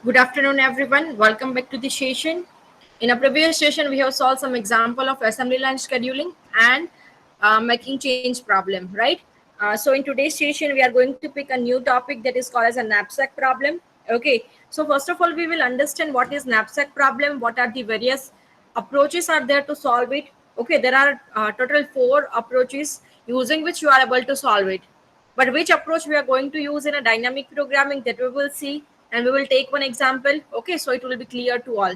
Good afternoon, everyone. Welcome back to the session. In a previous session, we have solved some example of assembly line scheduling and making change problem, right? So in today's session, we are going to pick a new topic that is called as a knapsack problem. Okay. So first of all, we will understand what is knapsack problem, what are the various approaches are there to solve it. Okay, there are total 4 approaches using which you are able to solve it, but which approach we are going to use in a dynamic programming, that we will see, and we will take one example. Okay, so it will be clear to all.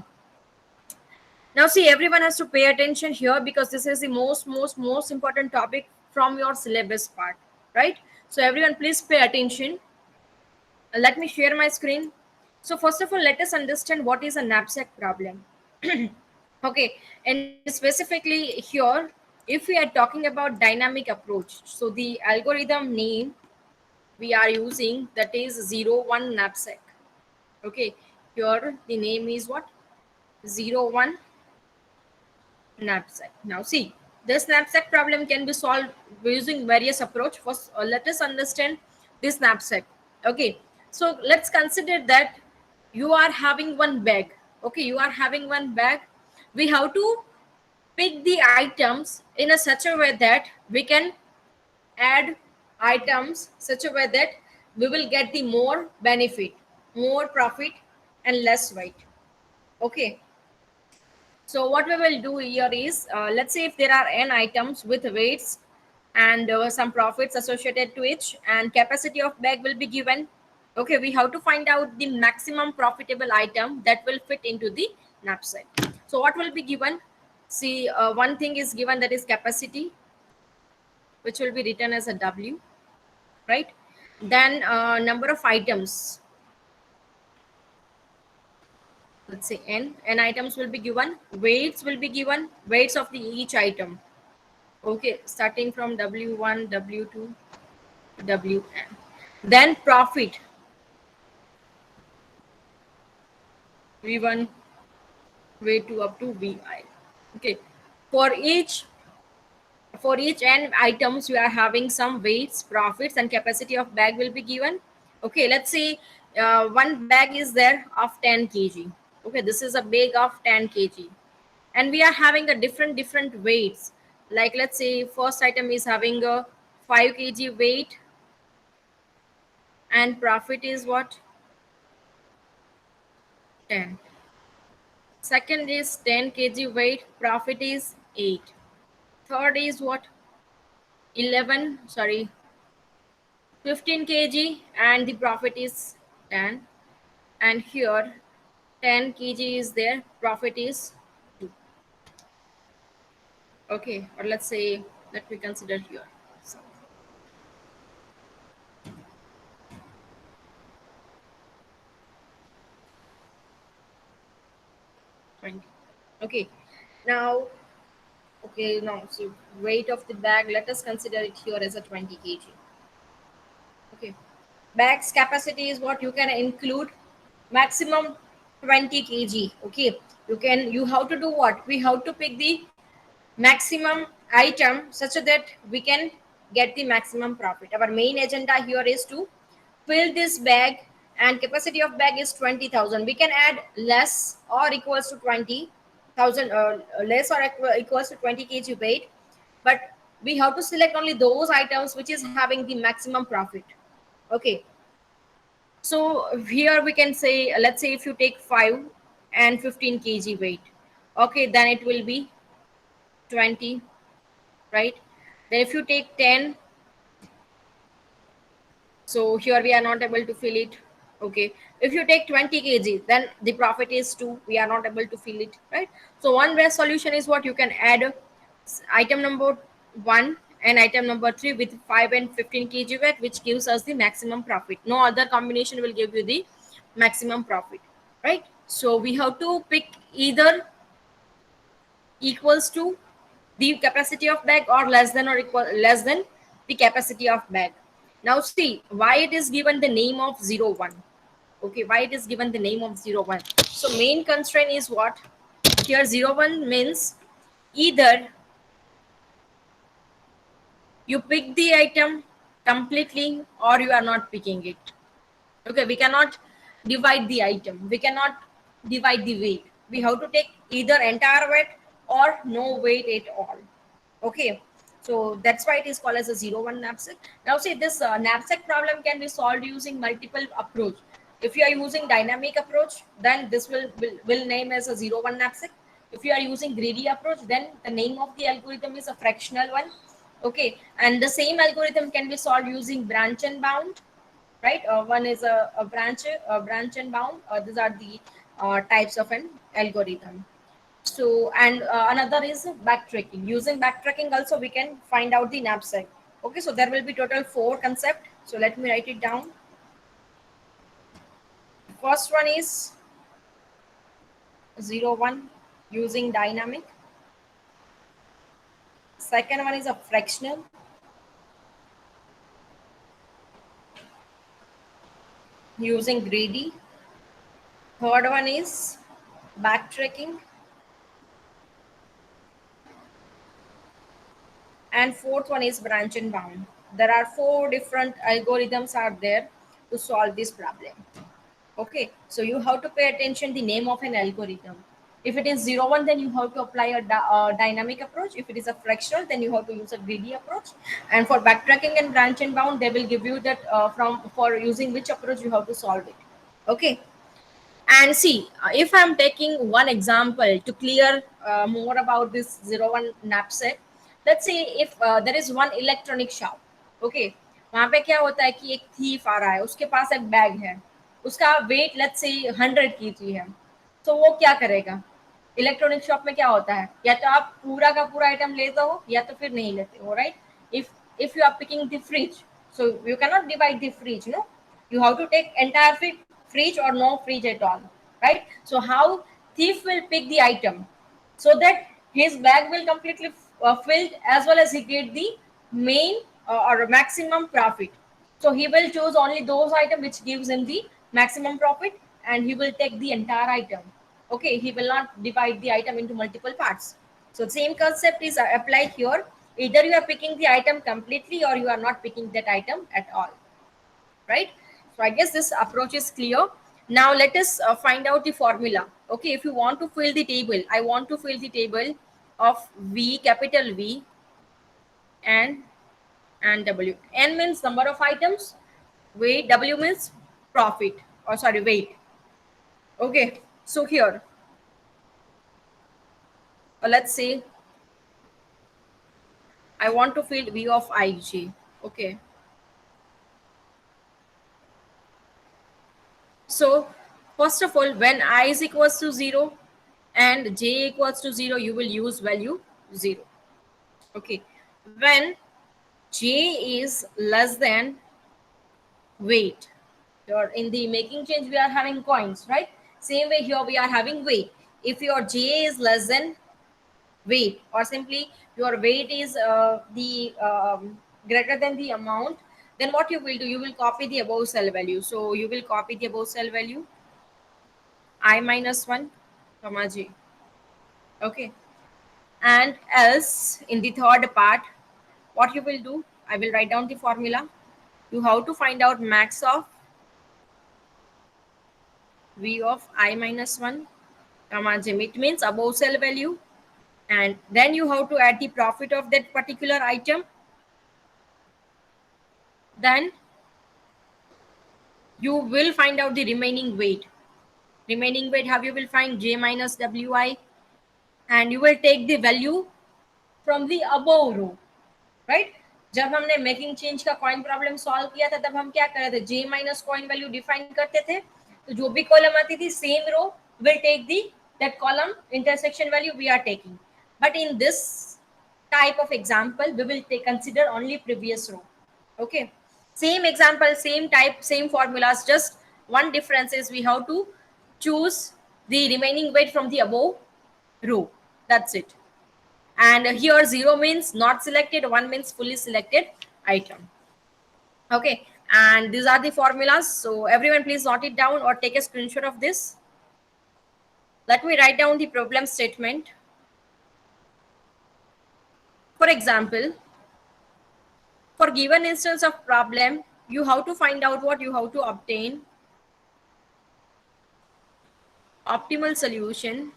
Now see, everyone has to pay attention here because this is the most important topic from your syllabus part, right? So everyone please pay attention. Let me share my screen. So first of all, let us understand what is a knapsack problem. Okay, and specifically here, if we are talking about dynamic approach, so the algorithm name we are using, that is 01 knapsack. Okay, here the name is what? 01 knapsack. Now see, this knapsack problem can be solved using various approach. First, let us understand this knapsack. Okay, so let's consider that you are having one bag. Okay, you are having one bag. We have to pick the items in a such a way that we can add items such a way that we will get the more benefit, more profit, and less weight. Okay, so what we will do here is, let's say if there are n items with weights and some profits associated to each, and capacity of bag will be given. Okay, we have to find out the maximum profitable item that will fit into the knapsack. So what will be given? See, one thing is given, that is capacity, which will be written as a W, right? Then number of items, let's say n items will be given, weights will be given, weights of the each item. Okay, starting from W1, W2, Wn. Then profit, V1, V2 up to Vi. Okay, for each n items we are having some weights, profits, and capacity of bag will be given. Okay, let's say one bag is there of 10 kg. Okay, this is a bag of 10 kg, and we are having a different weights. Like, let's say first item is having a 5 kg weight, and profit is what? 10. Second is 10 kg weight, profit is 8. Third is what? 11, sorry, 15 kg, and the profit is 10. And here 10 kg is there, profit is 2. Okay, or let's say, let me consider here. So, 20. Okay, now, okay, now, so weight of the bag, let us consider it here as a 20 kg. Okay, bag's capacity is what? You can include maximum 20 kg. Okay, you have to do what? We have to pick the maximum item such that we can get the maximum profit. Our main agenda here is to fill this bag, and capacity of bag is 20,000. We can add less or equals to 20,000, less or equals to 20 kg weight, but we have to select only those items which is having the maximum profit. Okay, so here we can say, let's say if you take 5 and 15 kg weight, okay, then it will be 20, right? Then if you take 10, so here we are not able to fill it. Okay, if you take 20 kg, then the profit is 2. We are not able to fill it, right? So one best solution is what? You can add item number 1 and item number 3 with 5 and 15 kg weight, which gives us the maximum profit. No other combination will give you the maximum profit, right? So we have to pick either equals to the capacity of bag, or less than or equal less than the capacity of bag. Now see why it is given the name of 01. Okay, why it is given the name of 01? So main constraint is what? Here 01 means either you pick the item completely or you are not picking it. Okay, we cannot divide the item. We cannot divide the weight. We have to take either entire weight or no weight at all. Okay, so that's why it is called as a 0 1 knapsack. Now see, this knapsack problem can be solved using multiple approach. If you are using dynamic approach, then this will name as a 0 1 knapsack. If you are using greedy approach, then the name of the algorithm is a fractional one. Okay, and the same algorithm can be solved using branch and bound, right? One is a branch and bound. These are the types of an algorithm. So, and another is backtracking. Using backtracking also we can find out the knapsack. Okay, so there will be total 4 concept. So let me write it down. First one is 0 1 using dynamic. Second one is a fractional using greedy. Third one is backtracking. And fourth one is branch and bound. There are 4 different algorithms are there to solve this problem. Okay, so you have to pay attention the name of an algorithm. If it is 0 1, then you have to apply a dynamic approach. If it is a fractional, then you have to use a greedy approach. And for backtracking and branch and bound, they will give you that from for using which approach you have to solve it. Okay, and see, if I'm taking one example to clear more about this 0 1 knapsack, let's say if there is one electronic shop. Okay, वहां पे क्या होता है कि एक thief आ रहा है, उसके पास एक बैग है, उसका वेट लेट्स से 100 kg है. तो वो क्या करेगा? इलेक्ट्रॉनिक शॉप में क्या होता है, या तो आप पूरा का पूरा आइटम लेते हो या तो फिर नहीं लेते हो, right? If you are picking the fridge, so you cannot divide the fridge, no, you have to take entire fridge or no fridge at all, right? So how thief will pick the item so that his bag will completely filled, as well as he get the main or maximum profit. So he will choose only those items which gives him the maximum profit, and he will take the entire item. Okay, he will not divide the item into multiple parts. So same concept is applied here. Either you are picking the item completely or you are not picking that item at all, right? So I guess this approach is clear. Now let us find out the formula. Okay, if you want to fill the table, I want to fill the table of V, capital V, and W. N means number of items, weight, W means profit, or sorry, weight. Okay, so here, let's say I want to fill V of IJ. Okay, so first of all, when I is equals to 0 and J equals to 0, you will use value 0. Okay, when J is less than weight, or in the making change we are having coins, right? Same way here we are having weight. If your J is less than weight, or simply your weight is the greater than the amount, then what you will do, you will copy the above cell value. So you will copy the above cell value I minus 1 comma J. Okay, and else in the third part, what you will do, I will write down the formula. You have to find out max of V of I minus 1 comma J. It means above cell value, and then you have to add the profit of that particular item. Then you will find out the remaining weight. Remaining weight, how you will find? J minus Wi, and you will take the value from the above row, right? जब हमने making change का coin problem solve किया था, तब हम क्या कर रहे थे? J minus coin value define करते थे. तो जो भी कॉलम आती थी, same row will take the that column intersection value we are taking. But in this type of example, we will consider only previous row. Okay, same example, same type, same formulas, just one difference is we have to choose the remaining weight from the above row. That's it. And here 0 means not selected, 1 means fully selected item. Okay, and these are the formulas. So everyone please note it down or take a screenshot of this. Let me write down the problem statement. For example, for given instance of problem, you have to find out what you have to obtain optimal solution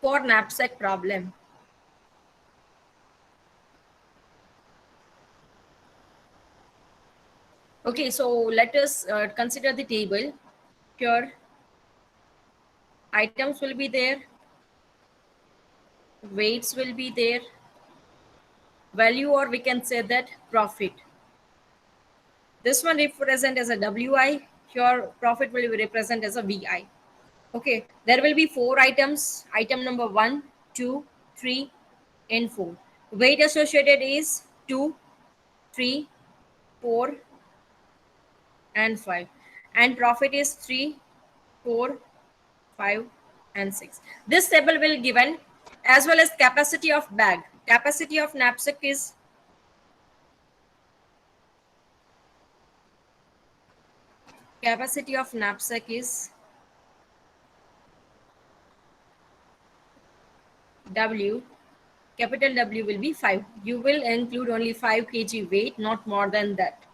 for knapsack problem. Okay, so let us consider the table. Here, items will be there, weights will be there, value, or we can say that profit. This one represent as a WI, here profit will be represent as a VI. Okay, there will be 4 items, item number 1, 2, 3, and 4. Weight associated is 2, 3, 4, and 5. And profit is 3, 4, 5, and 6. This table will given as well as capacity of bag. Capacity of knapsack is W. Capital W will be 5. You will include only 5 kg weight, not more than that.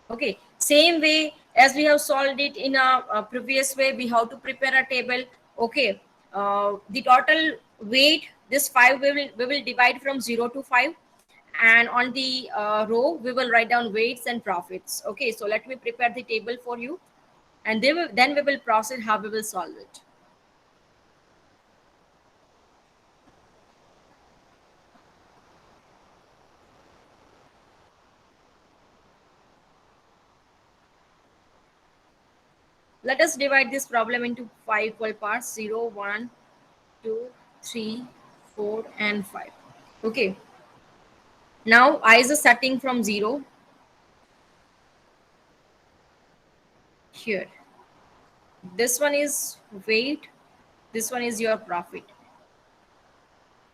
Okay, same way as we have solved it in a previous way, we have to prepare a table. Okay, the total weight, this 5 we will divide from 0 to 5, and on the row we will write down weights and profits. Okay, so let me prepare the table for you, and then we will proceed how we will solve it. Let us divide this problem into 5 equal parts: 0, 1, 2, 3, 4, and 5. Okay, now I is starting from 0 here. This one is weight, this one is your profit.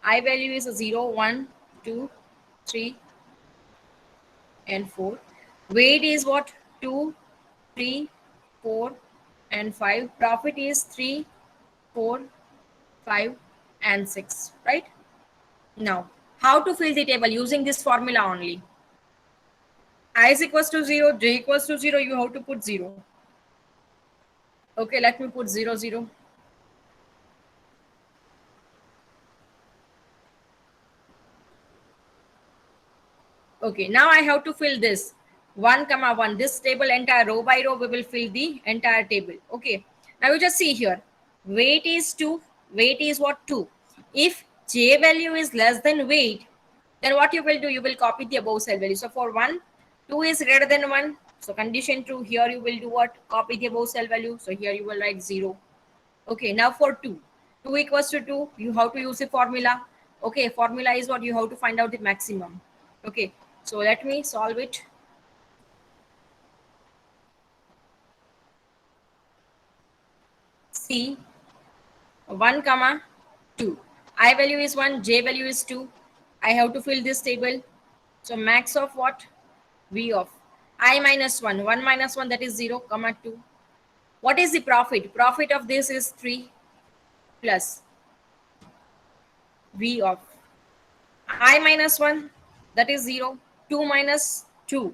I value is a 0, 1, 2, 3, and 4. Weight is what? 2, 3, 4, and 5. Profit is 3, 4, 5, and 6, right? Now, how to fill the table using this formula only? I is equals to 0, j equals to 0, you have to put 0. Okay, let me put 0, 0. Okay, now I have to fill this 1 comma 1. This table entire row by row we will fill the entire table. Okay, now you just see here, weight is 2. Weight is what? 2. If j value is less than weight, then what you will do, you will copy the above cell value. So for 1, 2 is greater than 1, so condition true. Here you will do what? Copy the above cell value, so here you will write 0. Okay, now for 2, 2 equals to 2, you have to use a formula. Okay, formula is what? You have to find out the maximum. Okay, so let me solve it. C 1 comma 2. I value is 1, j value is 2. I have to fill this table. So max of what? V of I minus 1. 1 minus 1, that is 0 comma 2. What is the profit? Profit of this is 3 plus V of I minus 1, that is 0. 2 minus 2,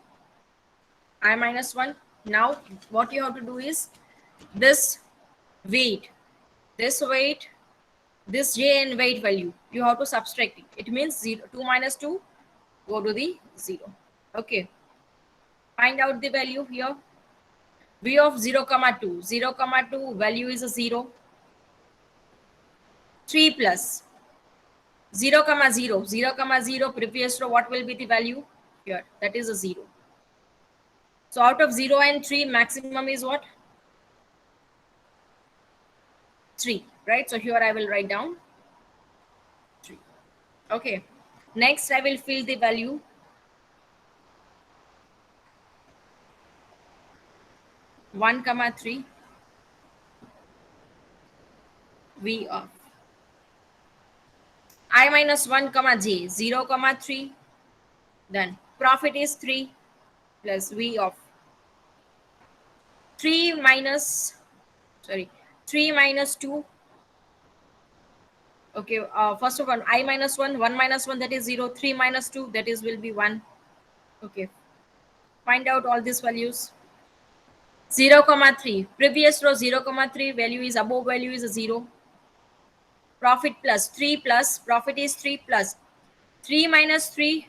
I minus 1. Now what you have to do is this weight, this weight, this j and weight value, you have to subtract it. It means 0, 2 minus 2, go to the 0. Okay, find out the value here. V of 0 comma 2, 0 comma 2 value is a 0. 3 plus 0 comma 0, 0 comma 0 previous row, what will be the value here? That is a 0. So out of 0 and 3, maximum is what? 3, right? So here I will write down 3. Okay, next I will fill the value. One comma 3, V of I minus 1 comma j, 0 comma 3. Then profit is 3 plus V of 3 minus 3 minus 2. Okay, first of all, I minus 1, 1 minus 1, that is 0. 3 minus 2, that is will be 1. Okay, find out all these values. 0,3. Previous row 0,3. Value is above value is a 0. Profit plus 3 plus. Profit is 3 plus. 3 minus 3.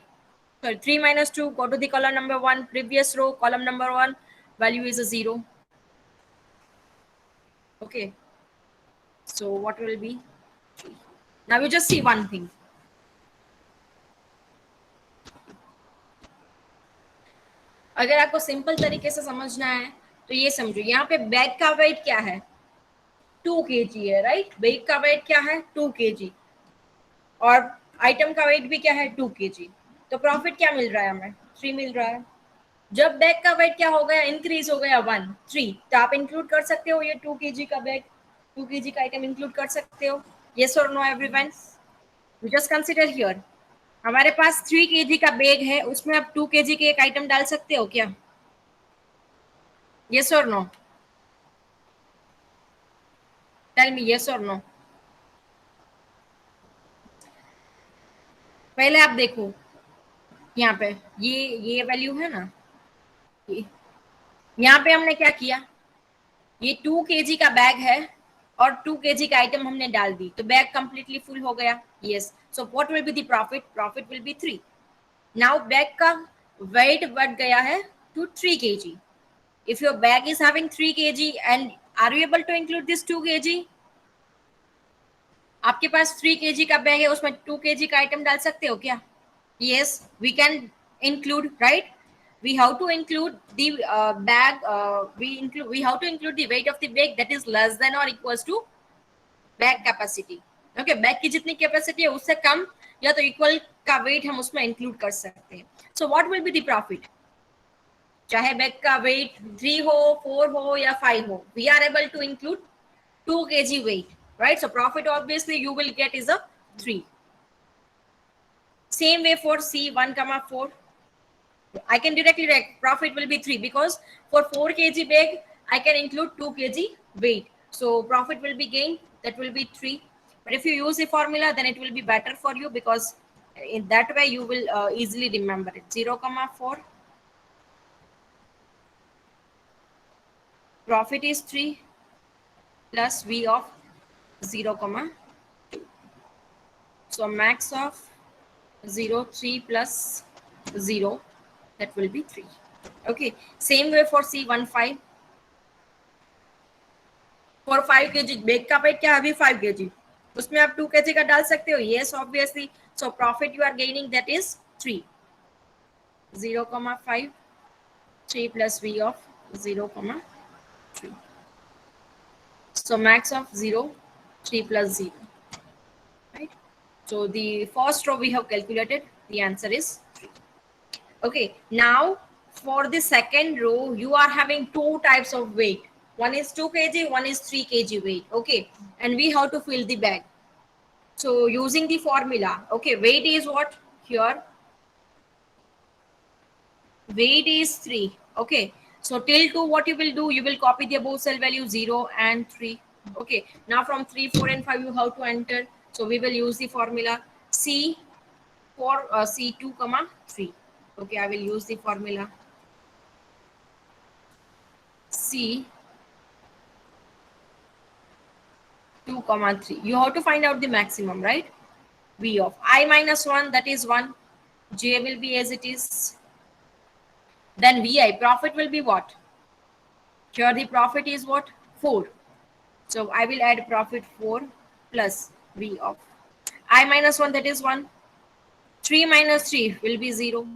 Sorry, 3 minus 2. Go to the column number 1. Previous row, column number 1. Value is a 0. Okay. So what will be? Now you just see one thing. अगर आपको simple तरीके से समझना है तो ये समझो, यहाँ पे बैग का वेट क्या है? 2 kg है, राइट? बैग का वेट क्या है? 2 kg। और आइटम का वेट भी क्या है? 2 kg। तो प्रॉफिट क्या मिल रहा है हमें? 3 मिल रहा है। जब बैग का वेट क्या हो गया? इंक्रीज हो गया 1, 3, तो आप इंक्लूड कर सकते हो ये 2 kg का बैग, 2 kg का आइटम इंक्लूड कर सकते हो। यस और no everyone? You just consider here, हमारे पास 3 kg का बैग है, उसमें आप 2 kg के एक आइटम डाल सकते हो क्या? यस और नो? टेल मी यस और नो। पहले आप देखो यहाँ पे, ये वैल्यू है ना, यहाँ पे हमने क्या किया? ये 2 kg का बैग है और 2 kg का आइटम हमने डाल दी, तो बैग कंप्लीटली फुल हो गया। Yes, so what will be the profit? Profit will be 3। Now bag का वेट बढ़ गया है to 3 kg। If your bag is having 3 kg and are you able to include this 2 kg? आपके पास 3 kg का bag है, उसमें 2 kg का item डाल सकते हो क्या? Yes, we can include, right? We have to include the bag. We have to include the weight of the bag that is less than or equals to bag capacity. Okay, bag की जितनी capacity है उससे कम या तो equal का weight हम उसमें include कर सकते हैं. So what will be the profit? चाहे bag का weight 3 हो, 4 हो या 5 हो, we are able to include 2 kg weight, right? So profit obviously you will get is a 3. Same way for C 1,4. I can directly write profit will be 3 because for 4 kg bag, I can include 2 kg weight. So profit will be gained, that will be 3. But if you use the formula, then it will be better for you because in that way you will easily remember it. 0,4. Profit is 3 plus V of 0,2. So max of 0, 3 plus 0, that will be 3. Okay, same way for C15. For 5 kg bag का weight क्या है अभी? 5 kg, उसमें आप 2 kg का डाल सकते हो। Yes obviously. So profit you are gaining that is 3। 0,5, 3 plus v of 0,3. So max of 0, 3 plus 0, right? So the first row we have calculated, the answer is 3. Okay, now for the second row you are having two types of weight. One is 2 kg, one is 3 kg weight. Okay, and we have to fill the bag. So using the formula, okay, weight is what here? Weight is 3. Okay, so till 2 what you will do? You will copy the above cell value 0 and 3. Okay, now from 3, 4 and 5 you have to enter. So we will use the formula C for C2, 3. Okay, I will use the formula C 2, 3. You have to find out the maximum, right? V of I minus 1, that is 1. J will be as it is. Then VI, profit will be what? Here the profit is what? 4. So I will add profit 4 plus V of I minus 1, that is 1. 3 minus 3 will be 0.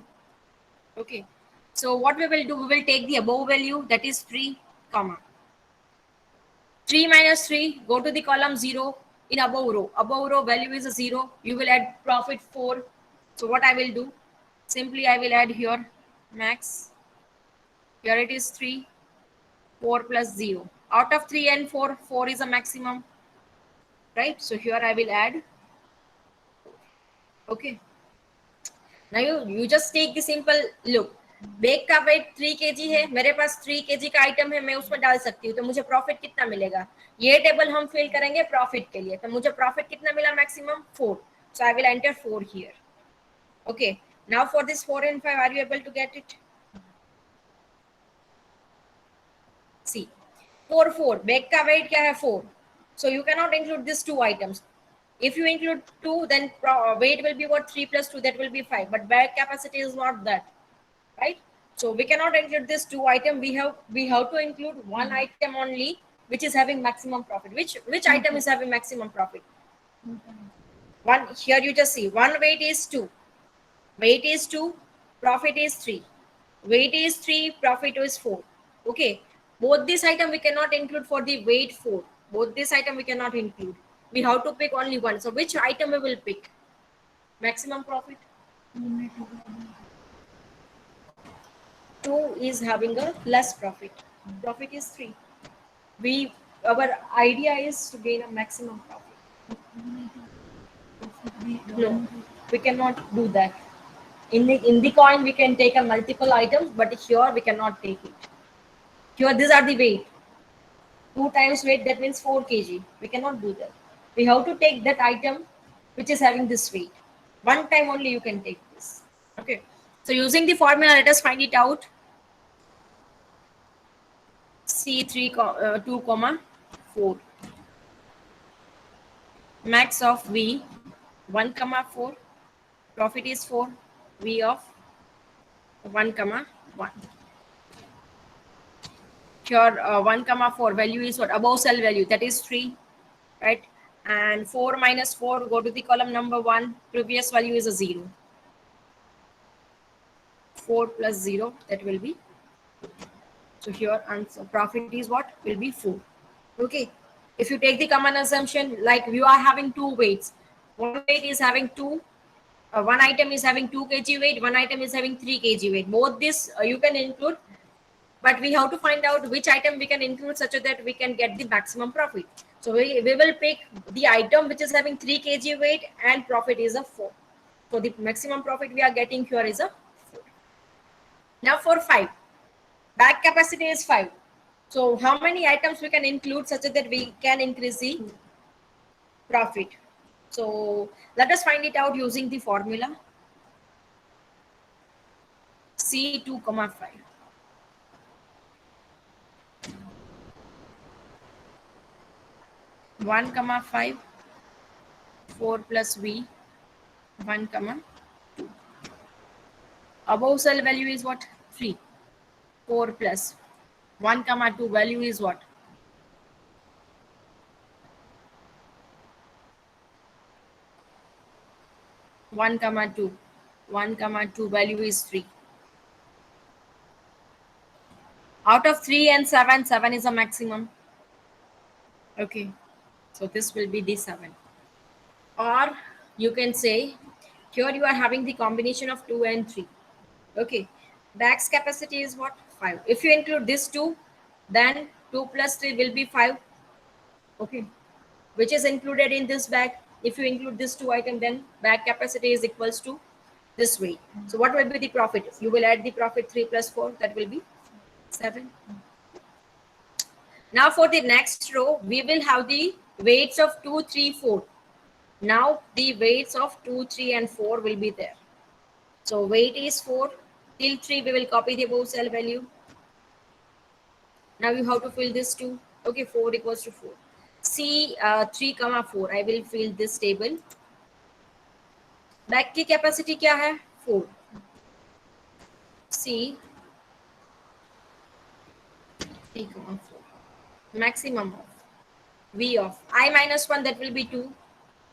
Okay. So what we will do? We will take the above value, that is 3, comma. 3 minus 3, go to the column 0 in above row. Above row value is a 0. You will add profit 4. So what I will do? Simply I will add here max. Here it is 3, 4 plus 0. Out of 3 and 4, 4 is a maximum. Right? So here I will add. Okay. Now you just take the simple look. Bag का weight 3 kg है, मेरे पास 3 kg का item है, मैं उसमें डाल सकती हूँ, तो मुझे प्रॉफिट कितना मिलेगा? ये टेबल हम फिल करेंगे प्रॉफिट के लिए, तो मुझे प्रॉफिट कितना मिला? Maximum 4. So I will enter 4 here. Okay, now for this 4 and 5, are you able to get it? 4 bag का weight क्या है 4, so you cannot include these two items. If you include 2, then weight will be what 3 plus 2, that will be 5, but bag capacity is not that, right? So we cannot include this two item. We have to include one item only which is having maximum profit. Which item is having maximum profit? One, here you just see one weight is 2, weight is 2, profit is 3, weight is 3, profit is 4. Okay, both this item we cannot include for the weight 4. Both this item we cannot include. We have to pick only one. So which item we will pick? Maximum profit. 2 is having a less profit. Profit is 3. Our idea is to gain a maximum profit. No, we cannot do that. In the coin we can take a multiple items, but here we cannot take it. Here these are the weight. 2 times weight, that means 4 kg. We cannot do that. We have to take that item which is having this weight. One time only you can take this. Okay. So using the formula, let us find it out. C3 2 comma 4. Max of V 1 comma 4. Profit is 4. V of 1 comma 1. Here 1 comma 4 value is what? Above cell value, that is 3, right? And 4 minus 4, go to the column number 1. Previous value is a 0. 4 plus 0, that will be. So here answer profit is what? Will be 4. Okay. If you take the common assumption, like you are having two weights. One weight is having one item is having 2 kg weight, one item is having 3 kg weight. Both this you can include, but we have to find out which item we can include such that we can get the maximum profit. So we will pick the item which is having 3 kg weight and profit is a 4. So the maximum profit we are getting here is a 4. Now for 5, bag capacity is 5. So how many items we can include such that we can increase the profit? So let us find it out using the formula C2 comma 5. 1 comma 5, 4 plus V 1 comma 2. Above cell value is what? 3. 4 plus 1 comma 2 value is what? 1 comma 2. 1 comma 2 value is 3. Out of 3 and 7, 7 is a maximum. Okay, so this will be the 7. Or you can say here you are having the combination of 2 and 3. Okay, bag's capacity is what? 5. If you include this 2, then 2 plus 3 will be 5. Okay, which is included in this bag. If you include this two item, then bag capacity is equals to this weight. So what will be the profit? You will add the profit 3 plus 4, that will be 7. Now for the next row, we will have the weights of 2, 3, 4. Now the weights of 2, 3 and 4 will be there. So weight is 4. Till 3 we will copy the above cell value. Now you have to fill this 2. Okay, 4 equals to 4. C 3 comma 4. I will fill this table. Bag की capacity क्या है? 4. C 3 comma 4. Maximum of V of I minus 1, that will be 2.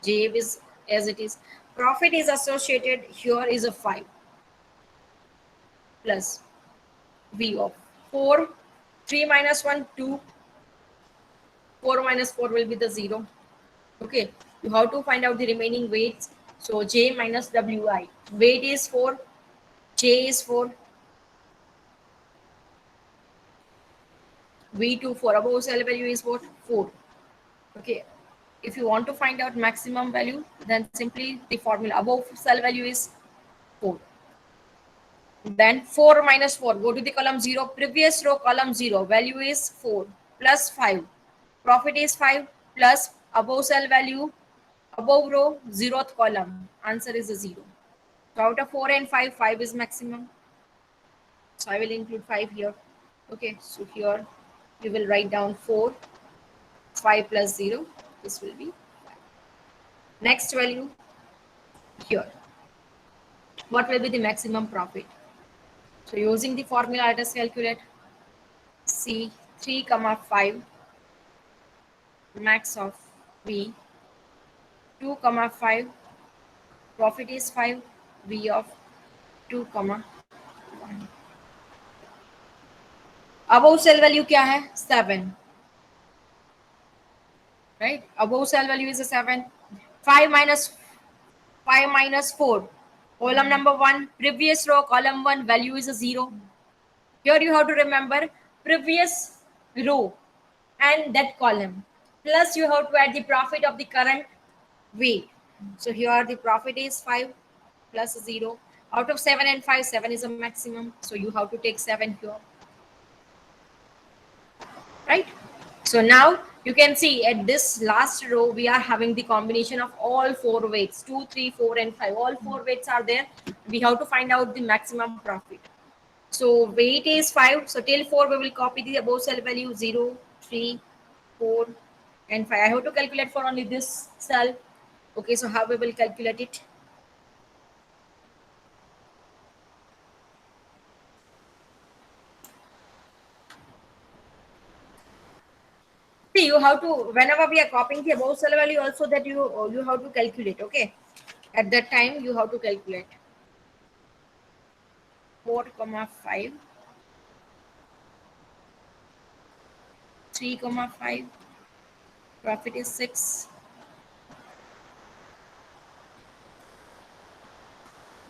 J is as it is. Profit is associated here is a 5 plus V of 4. 3 minus 1, 2. 4 minus 4 will be the 0. Okay, you have to find out the remaining weights. So J minus Wi. Weight is 4. J is 4. V2 for above cell value is what? 4. Okay. If you want to find out maximum value, then simply the formula above cell value is 4. Then 4 minus 4. Go to the column 0. Previous row column 0. Value is 4 plus 5. Profit is 5 plus above cell value. Above row 0th column. Answer is a 0. So out of 4 and 5, 5 is maximum. So I will include 5 here. Okay. So here you will write down 4, 5 plus 0, this will be 5. Next value here, what will be the maximum profit? So using the formula, let us calculate. C 3 comma 5 max of V 2 comma 5 profit is 5, V of 2 comma 1. Above cell value क्या है? 7, right? Above cell value is a 7. 5 minus 4, column number 1, previous row, column 1, value is a 0. Here you have to remember previous row and that column, plus you have to add the profit of the current weight. So here the profit is 5 plus 0. Out of 7 and 5, 7 is a maximum. So you have to take 7 here. Right? So now you can see at this last row, we are having the combination of all 4 weights, 2, 3, 4, and 5. All 4 weights are there. We have to find out the maximum profit. So weight is 5. So till 4, we will copy the above cell value 0, 3, 4, and 5. I have to calculate for only this cell. Okay, so how we will calculate it? See, you have to, whenever we are copying the above cell value, also that you have to calculate. Okay, at that time you have to calculate 4 comma 5, 3 comma 5, profit is 6.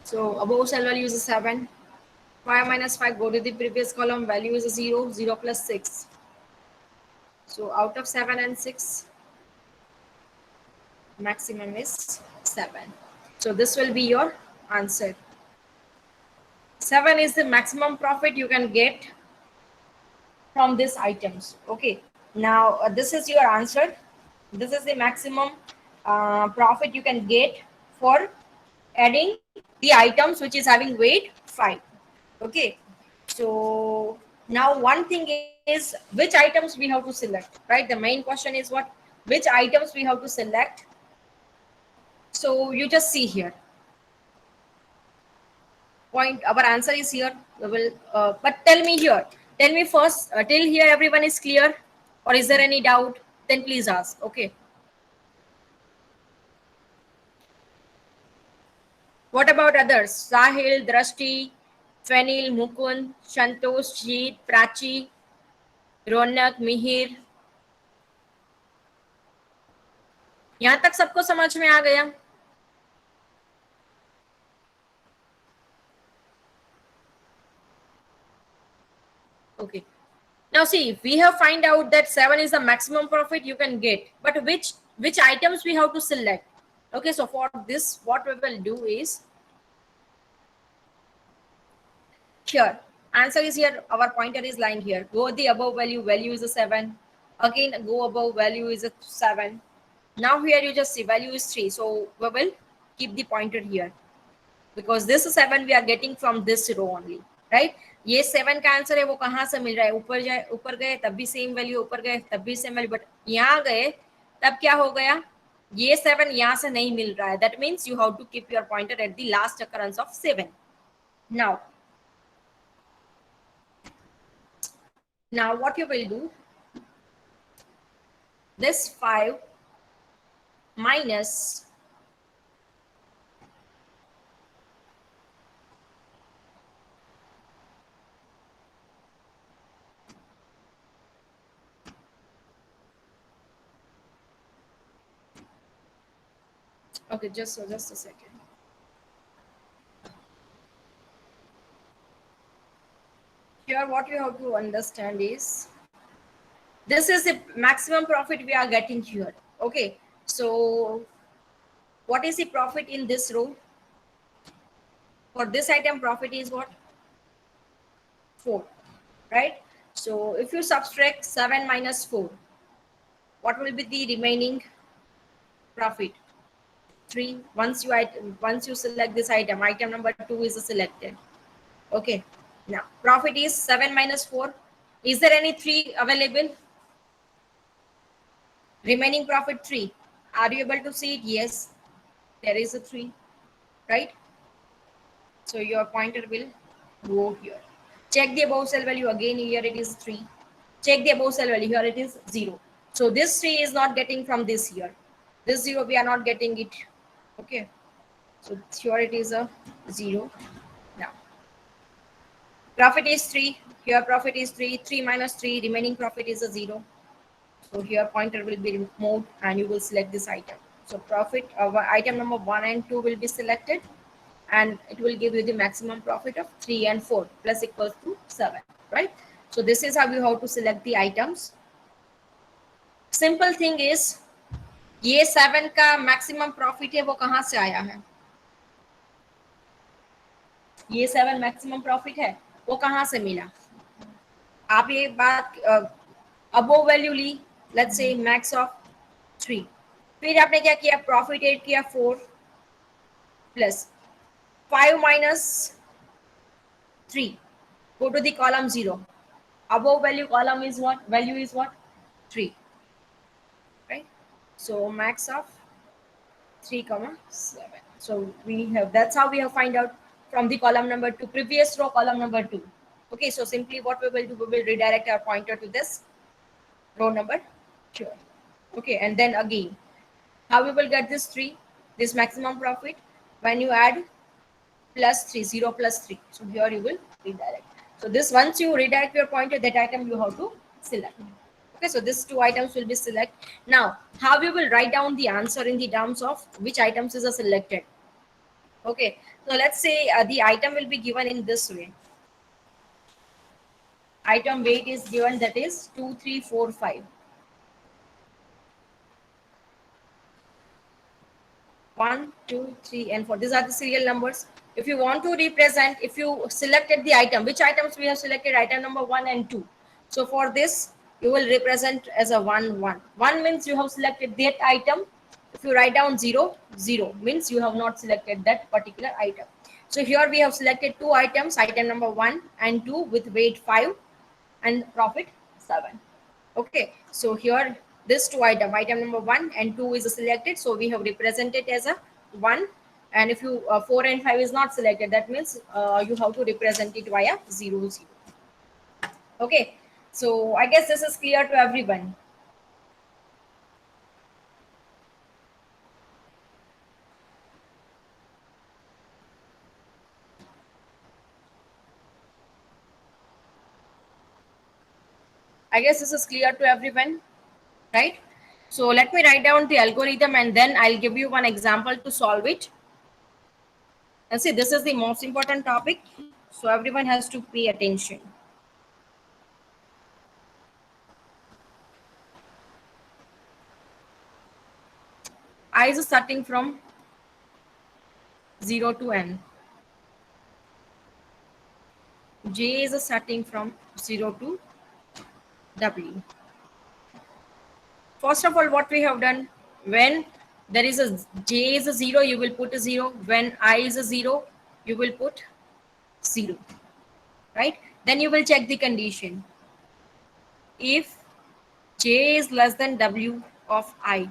So above cell value is a 7. 5 minus 5, go to the previous column, value is a 0, 0 plus 6. So out of 7 and 6, maximum is 7. So this will be your answer. 7 is the maximum profit you can get from these items. Okay, now this is your answer. This is the maximum profit you can get for adding the items which is having weight 5. Okay, so now one thing is which items we have to select, right? The main question is what? Which items we have to select. So you just see here. Point, our answer is here. We will, but tell me here. Tell me first, till here everyone is clear, or is there any doubt? Then please ask. Okay. What about others? Sahil, Drashti, Fenil, Mukund, Santosh, Jeet, Prachi, Ronak, Mihir. यहाँ तक सबको समझ में आ गया? Okay. Now see, we have find out that 7 is the maximum profit you can get, but which items we have to select? Okay, so for this, what we will do is here. Answer is here. Our pointer is lying here. Go the above value. Value is a 7. Again, go above value is a 7. Now here you just see value is 3. So we will keep the pointer here because this 7 we are getting from this row only, right? ये 7 का answer है वो कहाँ से मिल रहा है? ऊपर गए तब भी सेम वैल्यू, ऊपर गए तब भी सेम वैल्यू, बट यहाँ गए तब क्या हो गया? ये 7 यहाँ से नहीं मिल रहा है. That means you have to keep your pointer at the last occurrence of 7. Now what you will do? This 5 minus okay, just a second. Here what you have to understand is this is the maximum profit we are getting here. Okay, so what is the profit in this row? For this item, profit is what? 4, right? So if you subtract 7 minus 4, what will be the remaining profit? 3. Once you select this item number 2 is selected. Okay, now profit is 7 minus 4. Is there any 3 available? Remaining profit 3. Are you able to see it? Yes, there is a 3, right? So your pointer will go here. Check the above cell value again. Here it is 3. Check the above cell value. Here it is 0. So this 3 is not getting from this here. This 0 we are not getting it. Okay. So here it is a 0. Now profit is 3. Here profit is 3. 3 minus 3. Remaining profit is a 0. So here pointer will be removed and you will select this item. So profit item number 1 and 2 will be selected, and it will give you the maximum profit of 3 and 4 plus equals to 7, right? So this is how you have to select the items. Simple thing is, ये 7 का maximum profit है वो कहां से आया है? ये 7 maximum profit है वो कहां से मिला? आप ये बात अबोव वैल्यू ली, लेट्स से मैक्स ऑफ 3, फिर आपने क्या किया? प्रॉफिट एड किया 4 plus 5 minus 3. Go to the column 0. Above value column is what? Value is what? 3. Right? So max of 3 comma 7. So we have, that's how we have find out from the column number 2, previous row column number 2. Okay, so simply what we will do, we will redirect our pointer to this row number 2. Okay, and then again, how we will get this 3, this maximum profit, when you add plus 3, 0 plus 3. So here you will redirect. So this, once you redirect your pointer, that item you have to select. Okay, so these 2 items will be select. Now, how you will write down the answer in the terms of which items is selected? Okay, so let's say the item will be given in this way. Item weight is given, that is 2, 3, 4, 5. 1, 2, 3, and 4. These are the serial numbers. If you want to represent, if you selected the item, which items we have selected? Item number 1 and 2. So for this, you will represent as a 1, 1. 1 means you have selected that item. If you write down 0, 0 means you have not selected that particular item. So here we have selected 2 items, item number 1 and 2 with weight 5 and profit 7. Okay, so here this 2 item, item number 1 and 2 is selected, so we have represented as a 1. And if you 4 and 5 is not selected, that means you have to represent it via 0, 0. Okay, so I guess this is clear to everyone. I guess this is clear to everyone, right? So let me write down the algorithm and then I'll give you one example to solve it. And see, this is the most important topic, so everyone has to pay attention. I is starting from 0 to n. J is starting from 0 to W. First of all, what we have done, when there is a J is a 0, you will put a 0. When I is a 0, you will put 0, right? Then you will check the condition. If J is less than W of I,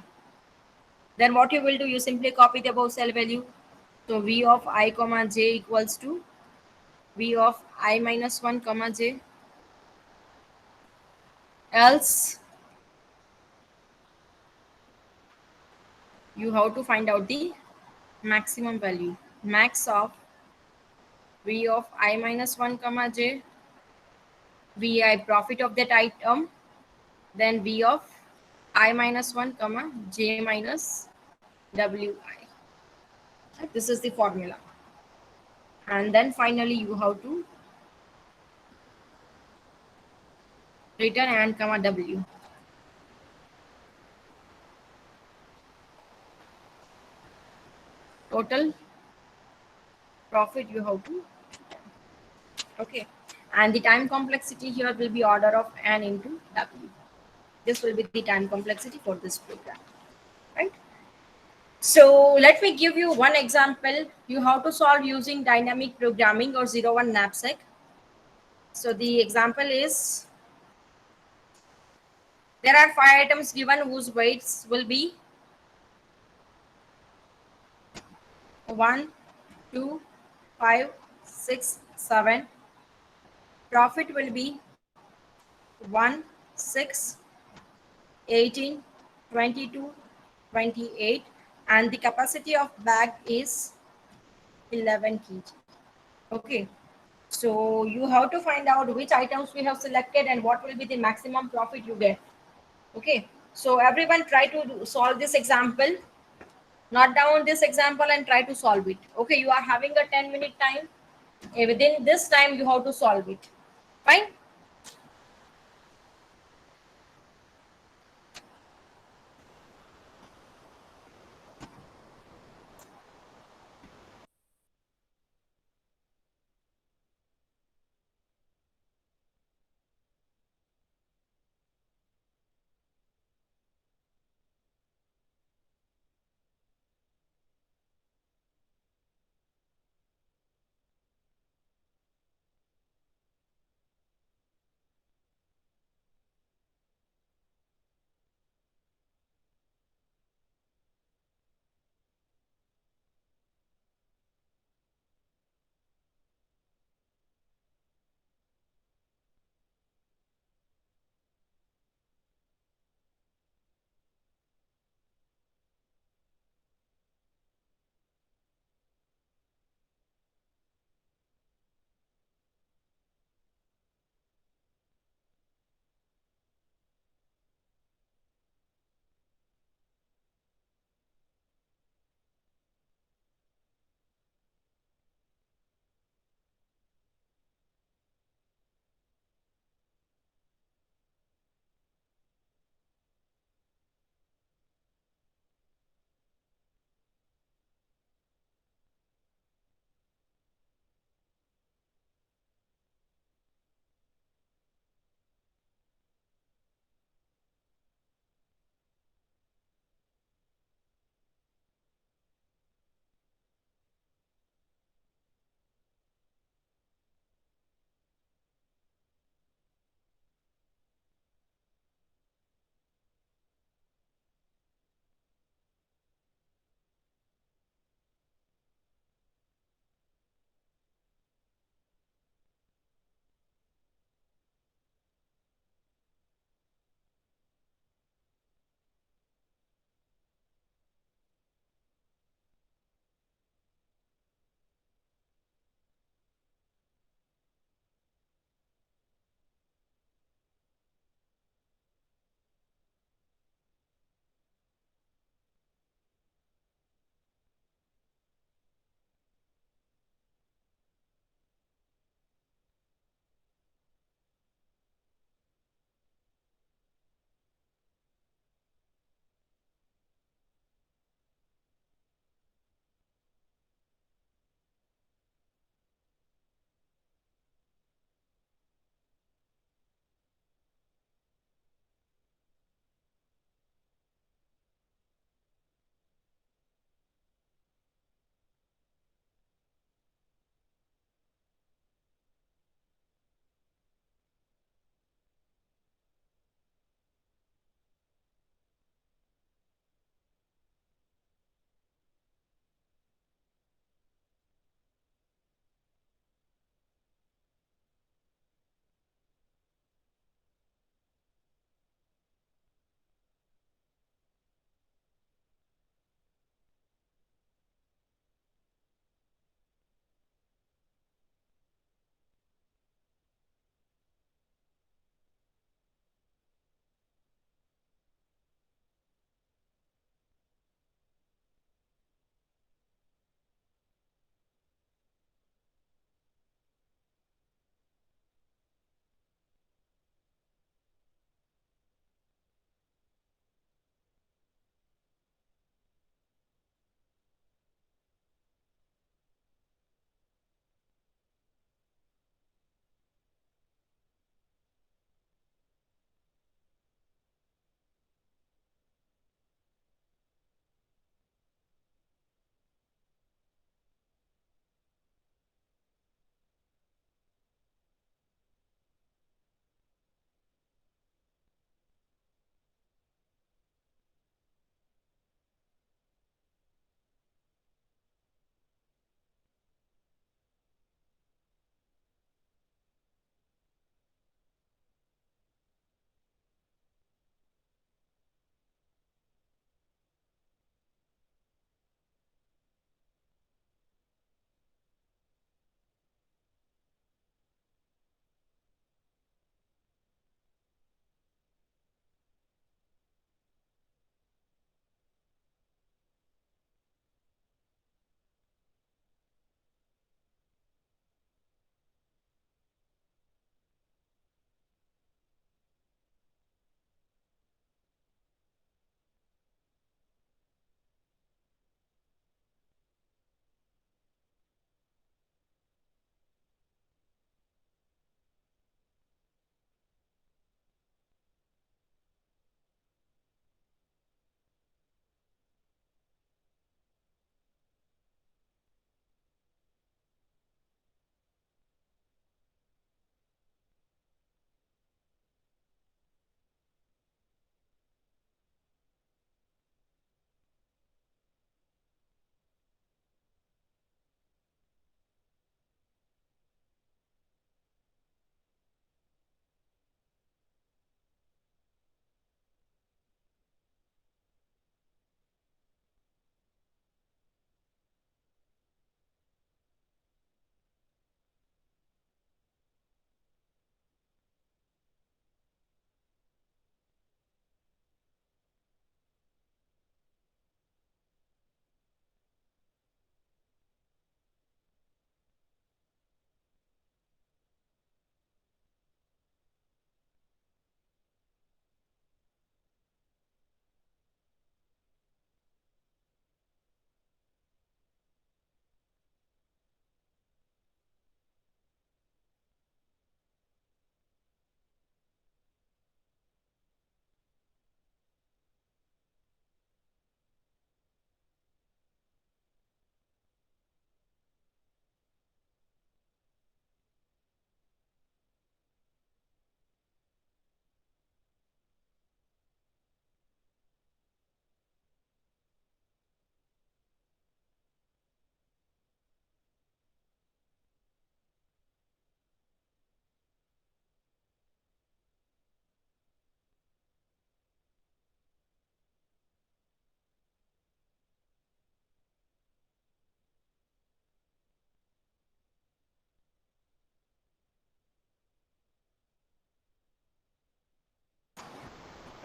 then what you will do, you simply copy the above cell value. So V of I comma J equals to V of I minus 1 comma J. Else you have to find out the maximum value, max of V of I minus 1 comma J, VI profit of that item, then V of I minus 1 comma J minus WI. This is the formula. And then finally you have to return and comma W. Total profit you have to, okay. And the time complexity here will be order of n into W. This will be the time complexity for this program, right? So let me give you one example. You have to solve using dynamic programming or 01 knapsack. So the example is There are 5 items given whose weights will be 1, 2, 5, 6, 7. Profit will be 1, 6, 18, 22, 28, and the capacity of bag is 11 kg. Okay, so you have to find out which items we have selected and what will be the maximum profit you get. Okay, so everyone try to solve this example. Note down this example and try to solve it. Okay, you are having a 10-minute time. Within this time you have to solve it. Fine.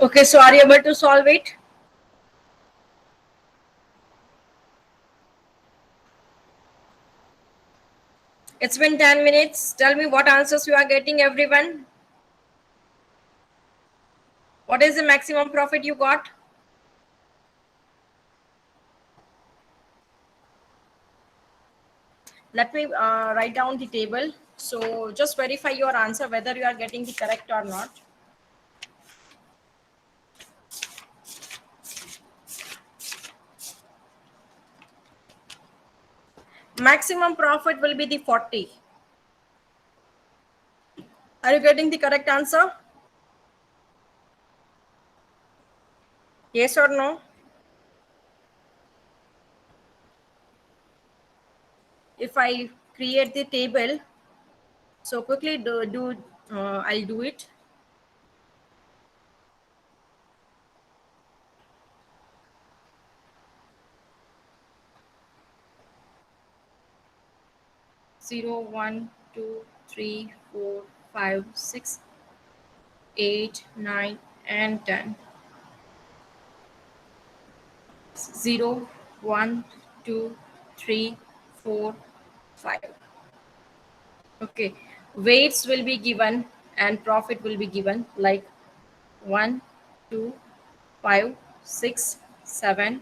Okay, so are you able to solve it? It's been 10 minutes. Tell me what answers you are getting, everyone. What is the maximum profit you got? Let me write down the table. So just verify your answer whether you are getting the correct or not. Maximum profit will be the 40. Are you getting the correct answer? Yes or no? If I create the table, so quickly I'll do it. Zero, 1, 2, 3, 4, 5, 6, 8, 9, and 10. 0, 1, 2, 3, 4, 5. Okay, weights will be given and profit will be given like 1, 2, 5, 6, 7,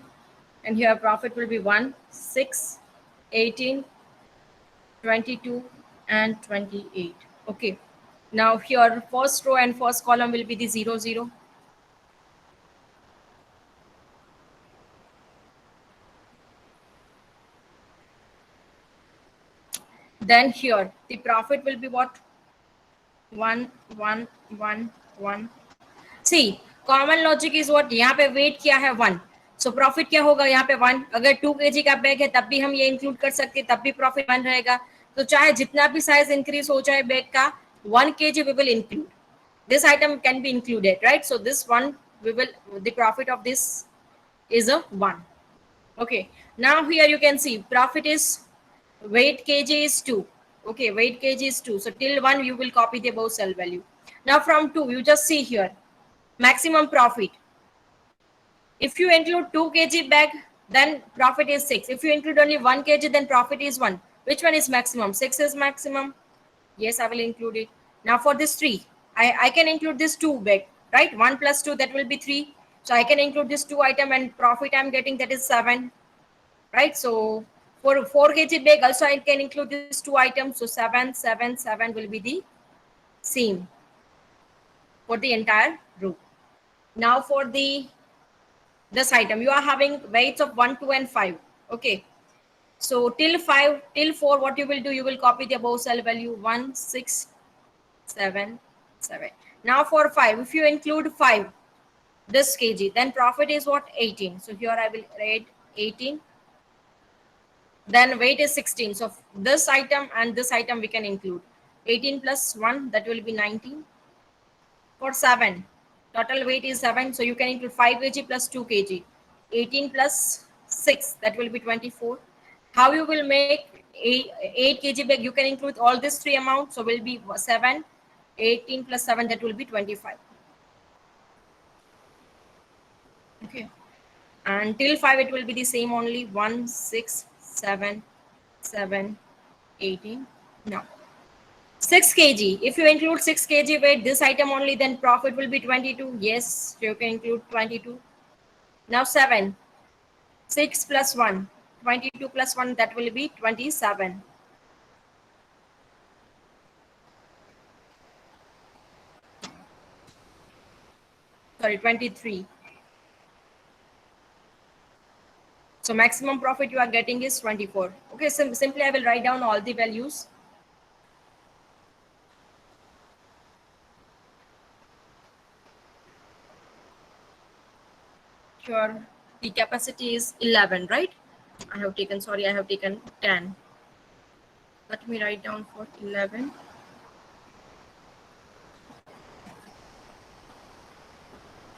and here profit will be 1, 6, 18, 22, and 28. Okay, now here first row and first column will be the 0, 0. Then here the profit will be what? 1, 1, 1, 1. See, common logic is what, यहाँ पे wait क्या है 1, so profit क्या होगा यहाँ पे 1. अगर 2 kg का बैग है तब भी हम ये इंक्लूड कर सकते हैं, तब भी प्रॉफिट 1 रहेगा. तो चाहे जितना भी साइज इंक्रीज हो जाए बैग का, 1 kg we will include. This item can be included, right? So this one we will, the profit of this is a 1. Okay, now here you can see profit is weight kg is 2. Okay, weight kg is 2, so till 1 you will copy the above cell value. Now from 2 you just see here maximum profit. If you include 2 kg bag, then profit is 6. If you include only 1 kg, then profit is 1. Which one is maximum? 6 is maximum. Yes, I will include it. Now for this 3, I can include this 2 bag, right? 1 plus 2, that will be 3. So I can include this 2 item and profit I'm getting, that is 7, right? So for 4 kg bag also I can include these 2 items. So 7, 7, 7 will be the same for the entire row. Now for the this item you are having weights of 1, 2, and 5. Okay, so till 5, till 4 what you will do, you will copy the above cell value 1, 6, 7, 7. Now for 5, if you include 5 this kg, then profit is what? 18. So here I will write 18. Then weight is 16, so this item and this item we can include. 18 plus 1, that will be 19. For 7, total weight is 7, so you can include 5 kg plus 2 kg. 18 plus 6, that will be 24. How you will make 8 kg bag? You can include all these 3 amounts, so will be 7, 18 plus 7, that will be 25. Okay, until 5 it will be the same only, 1, 6, 7, 7, 18. Now 6 kg. If you include 6 kg weight, this item only, then profit will be 22. Yes, you can include 22. Now 7. 6 plus 1. 22 plus 1, that will be 27. Sorry, 23. So maximum profit you are getting is 24. Okay, so simply I will write down all the values. Sure, the capacity is 11, right? I have taken 10. Let me write down for 11.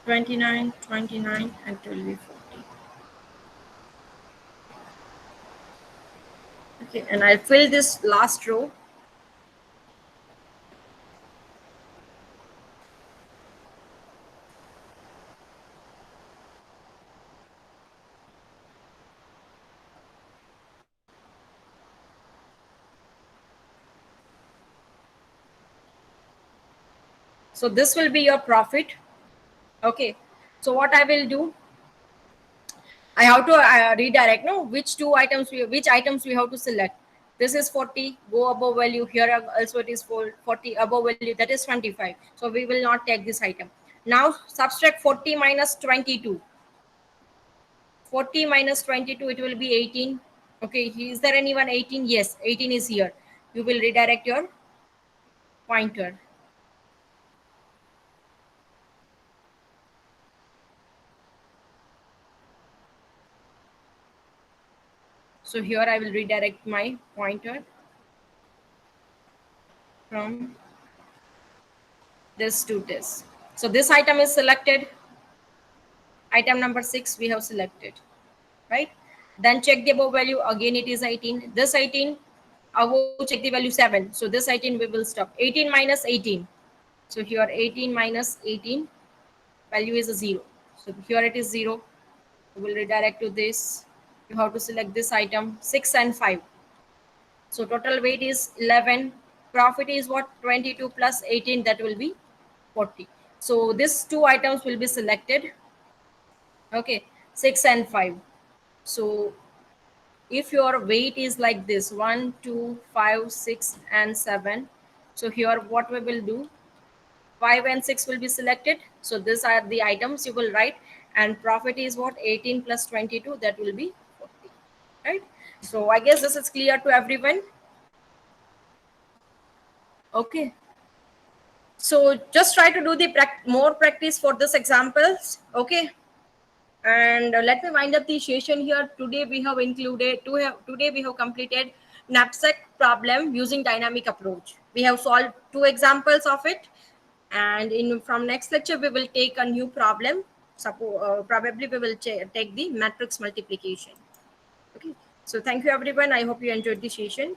29, 29, and it will be 40. Okay, and I fill this last row. So this will be your profit. Okay, so what I will do, I have to redirect, no, which items we have to select. This is 40, go above value. Here also it is 40, above value, that is 25. So we will not take this item. Now subtract 40 minus 22. 40 minus 22, it will be 18. Okay, is there anyone 18? Yes, 18 is here. You will redirect your pointer. So here I will redirect my pointer from this to this. So this item is selected. Item number 6 we have selected, right? Then check the above value. Again it is 18. This 18, above check the value 7. So this 18 we will stop. 18 minus 18. So here 18 minus 18, value is a 0. So here it is 0. We will redirect to this. You have to select this item 6 and 5. So total weight is 11. Profit is what? 22 plus 18, that will be 40. So these two items will be selected. Okay, 6 and 5. So if your weight is like this 1, 2, 5, 6 and 7, so here what we will do, 5 and 6 will be selected. So these are the items you will write, and profit is what? 18 plus 22, that will be 40, right? So I guess this is clear to everyone. Okay, so just try to do the more practice for this examples. Okay, and let me wind up the session here. Today we have included today we have completed knapsack problem using dynamic approach. We have solved 2 examples of it, and in from next lecture we will take a new problem. Probably we will take the matrix multiplication. Okay, so thank you everyone. I hope you enjoyed the session.